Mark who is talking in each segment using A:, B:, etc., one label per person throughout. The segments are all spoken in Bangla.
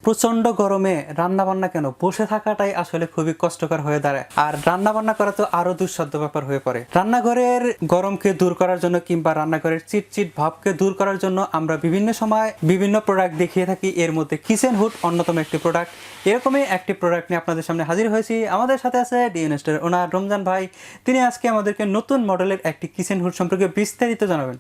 A: প্রচন্ড গরমে রান্না বান্না কেন বসে থাকাটাই আসলে খুবই কষ্টকর হয়ে দাঁড়ায়। আর রান্না বান্না করা তো আরো দুঃসাধ্য ব্যাপার হয়ে পড়ে। রান্নাঘরের গরমকে দূর করার জন্য কিংবা রান্নাঘরের চিটচিট ভাবকে দূর করার জন্য আমরা বিভিন্ন সময় বিভিন্ন প্রোডাক্ট দেখিয়ে থাকি। এর মধ্যে কিচেন হুড অন্যতম একটি প্রোডাক্ট। এরকমই একটি প্রোডাক্ট নিয়ে আপনাদের সামনে হাজির হয়েছি। আমাদের সাথে আছে ডিএনএস্টের ওনার রমজান ভাই। তিনি আজকে আমাদেরকে নতুন মডেলের একটি কিচেন হুড সম্পর্কে বিস্তারিত জানাবেন।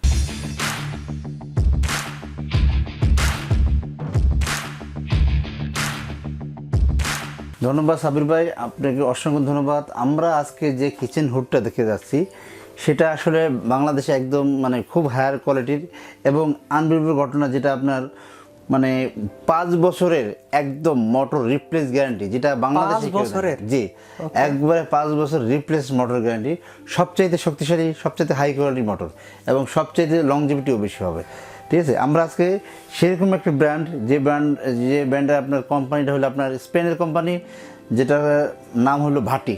B: ধন্যবাদ সাবির ভাই, আপনাকে অসংখ্য ধন্যবাদ। আমরা আজকে যে কিচেন হুডটা দেখে যাচ্ছি সেটা আসলে বাংলাদেশে একদম খুব হায়ার কোয়ালিটির এবং আনবিলিভেবল ঘটনা, যেটা আপনার 5 বছরের একদম মোটর রিপ্লেস গ্যারান্টি, যেটা বাংলাদেশে জি একবারে 5 বছর রিপ্লেস মোটর গ্যারান্টি। সবচাইতে শক্তিশালী, সবচাইতে হাই কোয়ালিটি মোটর এবং সবচাইতে লংজিভিটিও বেশি হবে। ঠিক আছে, আমরা আজকে সেরকম একটা ব্র্যান্ড, যে ব্র্যান্ডের আপনার কোম্পানিটা হলো আপনার স্পেনের কোম্পানি, যেটার নাম হলো ভাটি।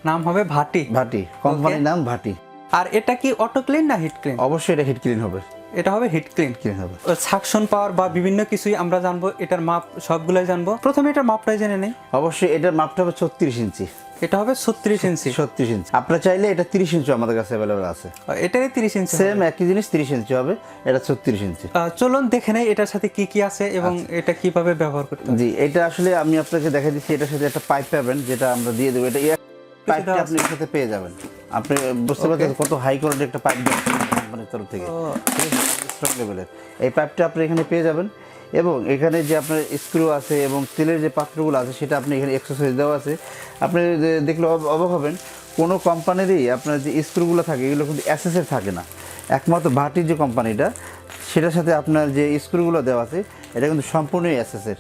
A: নাম হবে ভাটি।
B: ভাটি কোম্পানির নাম ভাটি।
A: আর এটা কি অটো ক্লিন না হিট ক্লিন?
B: অবশ্যই এটা হিট ক্লিন হবে।
A: এটা হবে হিট ক্লিন
B: হবে।
A: সাকশন পাওয়ার বা বিভিন্ন কিছুই আমরা জানবো, এটার মাপ সবগুলাই জানবো। প্রথমে এটার মাপটাই জেনে নেই।
B: অবশ্যই এটার মাপটা হবে 36 ইঞ্চি।
A: এটা হবে 36 ইঞ্চি।
B: 36 ইঞ্চি। আপনারা চাইলে এটা 30 ইঞ্চি আমাদের কাছে অ্যাভেলেবল আছে।
A: এটাই 30 ইঞ্চি,
B: সেম একই জিনিস 30 ইঞ্চি হবে, এটা 36 ইঞ্চি।
A: চলুন দেখে নেই এটার সাথে কি কি আছে এবং এটা কিভাবে ব্যবহার করতে হবে।
B: জি, এটা আসলে আমি আপনাকে দেখাই দিচ্ছি। এটার সাথে একটা পাইপ পাবেন, যেটা আমরা দিয়ে দেবো। এটা পাইপটা আপনি এর সাথে পেয়ে যাবেন। আপনি বুঝতে পারছেন কত হাই কোয়ালিটি একটা পাইপ কোম্পানির তরফ থেকে, স্ট্রং লেভেলের। এই পাইপটা আপনি এখানে পেয়ে যাবেন এবং এখানে যে আপনার স্ক্রু আছে এবং তেলের যে পাত্রগুলো আছে সেটা আপনি এখানে এক্সারসাইজ দেওয়া আছে। আপনি দেখলে অবাক হবেন, কোনো কোম্পানিরই আপনার যে স্ক্রুগুলো থাকে এগুলো কিন্তু এসএসের থাকে না। একমাত্র ভাটির যে কোম্পানিটা, সেটার সাথে আপনার যে স্ক্রুগুলো দেওয়া আছে এটা কিন্তু সম্পূর্ণই এসএসের,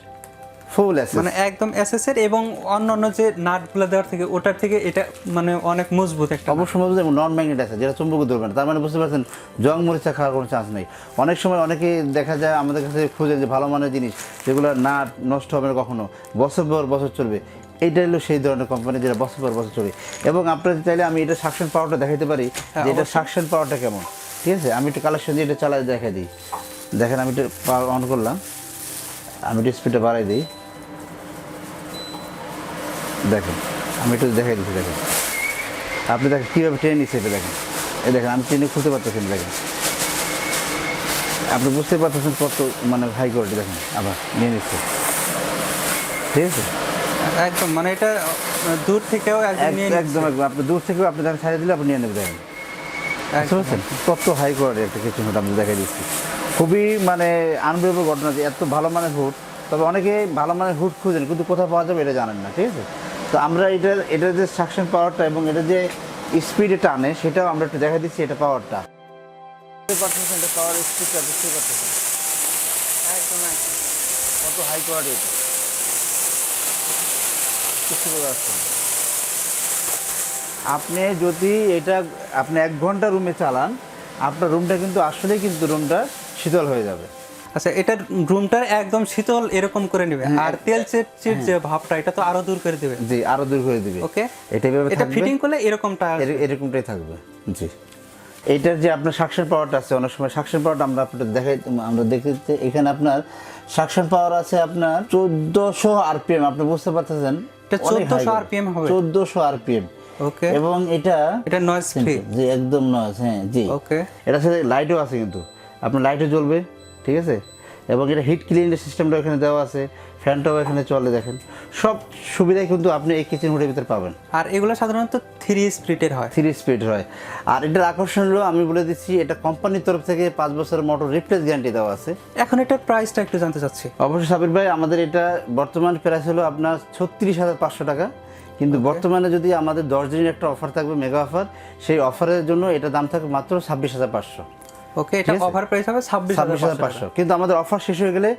B: ফুল এসএস,
A: একদম এসএসের। এবং অন্যান্য যে নাটগুলো দেওয়ার থেকে ওটার থেকে এটা অনেক মজবুত একটা।
B: অবশ্যই মজবুত এবং নন ম্যাগনেট আছে, যেটা চুম্বক ধরবে না। তার বুঝতে পারছেন, জং মরিচা খাওয়ার কোনো চান্স নেই। অনেক সময় অনেকেই দেখা যায় আমাদের কাছে খুঁজে যে ভালো মানের জিনিস, যেগুলো নাট নষ্ট হবে না কখনো, বছর পর বছর চলবে। এইটা হলো সেই ধরনের কোম্পানি যেটা বছর পর বছর চলবে। এবং আপনারা চাইলে আমি এটা সাকশন পাওয়ারটা দেখাতে পারি, যে এটা সাকশন পাওয়ারটা কেমন। ঠিক আছে, আমি একটু কালেকশন দিয়ে এটা চালাই দেখাই দিই। দেখেন, আমি এটা পাওয়ার অন করলাম, আমি একটু স্পিডটা বাড়াই দিই। দেখেন, আমি একটু দেখাই দিচ্ছি। দেখেন আপনি, দেখেন কীভাবে ট্রেন নিচ্ছে। এটা দেখেন, এই দেখেন আমি ট্রেনে খুলতে পারতেছেন। দেখেন, আপনি বুঝতে পারতেছেন কত হাই কোয়ালিটি। দেখেন আবার নিয়ে নিচ্ছে। ঠিক আছে,
A: একদম এটা দূর থেকেও
B: একদম আপনি দূর থেকেও আপনি দেখেন ছাড়িয়ে দিলে আপনি নিয়ে নেবেন। দেখেন বুঝতে পারছেন কত হাই কোয়ালিটি একটা কিচেন হুড আমি দেখাই দিচ্ছি। খুবই আনবিলিভেবল ঘটনা যে এত ভালো মানের হুড। তবে অনেকে ভালো মানের হুড খুঁজেন কিন্তু কোথাও পাওয়া যাবে এটা জানেন না। ঠিক আছে, তো আমরা এটার যে সাকশন পাওয়ারটা এবং এটা যে স্পিডে টানে সেটাও আমরা একটু দেখা দিচ্ছি। এটা পাওয়ারটা পারতেছেন, এটা পাওয়ার স্পিডটা বুঝতে পারতেছেন
A: একদম
B: কত হাই কোয়ালিটি এটা। কিছু পাচ্ছেন আপনি যদি এটা আপনি 1 ঘন্টা রুমে চালান, আপনার রুমটা কিন্তু আসলেই রুমটা শীতল হয়ে যাবে।
A: আচ্ছা, এটা রুমটার একদম শীতল এরকম করে নেবে। আর তেল চিট যে ভাবটা, এটা তো আরো দূর করে দিবে।
B: জি, আরো দূর করে দিবে।
A: ওকে,
B: এটা
A: ফিটিং করলে
B: এরকমটাই থাকবে। জি, এইটার যে আপনার সাকশন পাওয়ারটা আছে, অনেক সময় সাকশন পাওয়ারটা আমরা দেখতে এখানে আপনার সাকশন পাওয়ার আছে আপনার 1400 আরপিএম। আপনি বুঝতে পারতেছেন,
A: এটা 1400 আরপিএম হবে।
B: 1400 আরপিএম।
A: ওকে,
B: এবং এটা
A: নয়েজ ফ্রি।
B: জি, একদম নয়েজ। হ্যাঁ জি,
A: ওকে।
B: এটার সাথে লাইটও আছে, কিন্তু আপনার লাইটও জ্বলবে। ঠিক আছে, এবং এটা হিট ক্লিনের সিস্টেমটা এখানে দেওয়া আছে, ফ্যানটাও এখানে চলে। দেখেন, সব সুবিধাই কিন্তু আপনি এই কিচেন হুডের ভিতরে পাবেন।
A: আর এগুলো সাধারণত 3 স্পিডের হয়।
B: 3 স্পিড হয়। আর এটার আকর্ষণ হলো, আমি বলে দিচ্ছি, এটা কোম্পানির তরফ থেকে 5 বছরের মোটর রিপ্লেস গ্যারান্টি দেওয়া আছে।
A: এখন এটার প্রাইসটা একটু জানতে চাচ্ছি।
B: অবশ্যই সাবির ভাই, আমাদের এটা বর্তমান প্রাইস হলো আপনার 36,500 টাকা। কিন্তু বর্তমানে যদি আমাদের 10 দিনের একটা অফার থাকবে, মেগা অফার, সেই অফারের জন্য এটা দাম থাকবে মাত্র 26,500।
A: ওকে, এটা অফার প্রাইস হবে 26,500।
B: কিন্তু আমাদের অফার শেষ হয়ে গেলে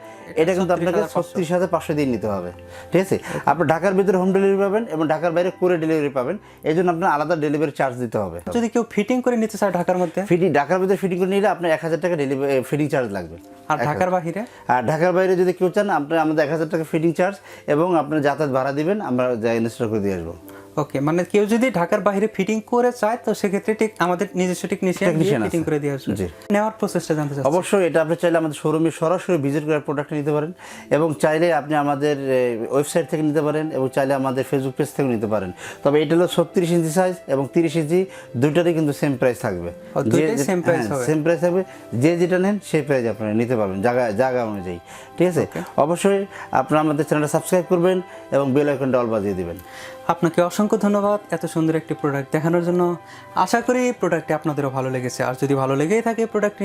B: এটা কিন্তু আপনাকে 36,500 দিয়ে নিতে হবে। ঠিক আছে, আপনি ঢাকার ভিতরে হোম ডেলিভারি পাবেন এবং ঢাকার বাইরে কুরিয়ার ডেলিভারি পাবেন। এই জন্য আপনার আলাদা ডেলিভারি চার্জ দিতে হবে।
A: যদি কেউ ফিটিং করে নিতে চায় ঢাকার মধ্যে,
B: ঢাকার ভিতরে ফিটিং করে নিলে আপনার 1,000 টাকা ডেলিভারি ফিটিং চার্জ লাগবে।
A: আর ঢাকার বাইরে?
B: আর ঢাকার বাইরে যদি কেউ চান, আপনার আমাদের 1,000 টাকা ফিটিং চার্জ এবং আপনার যাতায়াত ভাড়া দিবেন, আমরা ইনস্টল করে দিয়ে আসবো।
A: ওকে, মানে কেউ যদি ঢাকার বাইরে ফিটিং করে চায় তো সেক্ষেত্রে ঠিক আমাদের নিজস্ব টেকনিশিয়ান
B: Technician আছে।
A: ফিটিং করে দিয়ে আসবে।
B: জি।
A: নেওয়ার প্রসেসটা জানতে চাচ্ছি।
B: অবশ্যই এটা আপনি চাইলে আমাদের শোরুমে সরাসরি ভিজিট করে প্রোডাক্ট নিতে পারেন, এবং চাইলে আপনি আমাদের ওয়েবসাইট থেকে নিতে পারেন, এবং চাইলে আমাদের ফেসবুক পেজ থেকে নিতে পারেন। তবে এটা হলো 36 ইঞ্চি সাইজ এবং 30 ইঞ্চি, দুইটারই কিন্তু সেম প্রাইস থাকবে।
A: দুইটাই সেম প্রাইস হবে।
B: সেম প্রাইস থাকবে, যে যেটা নেন সেই প্রাইস আপনারা নিতে পারবেন জায়গা অনুযায়ী। ঠিক আছে, অবশ্যই আপনারা আমাদের চ্যানেলটা সাবস্ক্রাইব করবেন এবং বেল আইকনটা অল বাজিয়ে দিবেন।
A: আপনাকে অসংখ্য ধন্যবাদ এত সুন্দর একটি প্রোডাক্ট দেখানোর জন্য। আশা করি প্রোডাক্টটি আপনাদেরও ভালো লেগেছে। আর যদি ভালো লেগেই থাকে প্রোডাক্টটি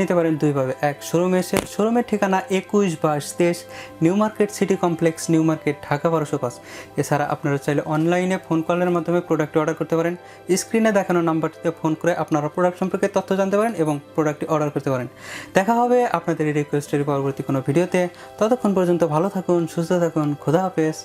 A: নিতে পারেন দুইভাবে। এক, শোরুমে এসে, শোরুমের ঠিকানা 21/22 new market city complex, new market, Dhaka 1205। এছাড়া আপনারা চাইলে অনলাইনে ফোন কলের মাধ্যমে প্রোডাক্টটি অর্ডার করতে পারেন। স্ক্রিনে দেখানো নাম্বারটিতে ফোন করে আপনারা প্রোডাক্ট সম্পর্কে তথ্য জানতে পারেন এবং প্রোডাক্টটি অর্ডার করতে পারেন। দেখা হবে আপনাদের এই রিকোয়েস্টের পরবর্তী কোনো ভিডিওতে। ততক্ষণ পর্যন্ত ভালো থাকুন, সুস্থ থাকুন, খোদা হাফেজ।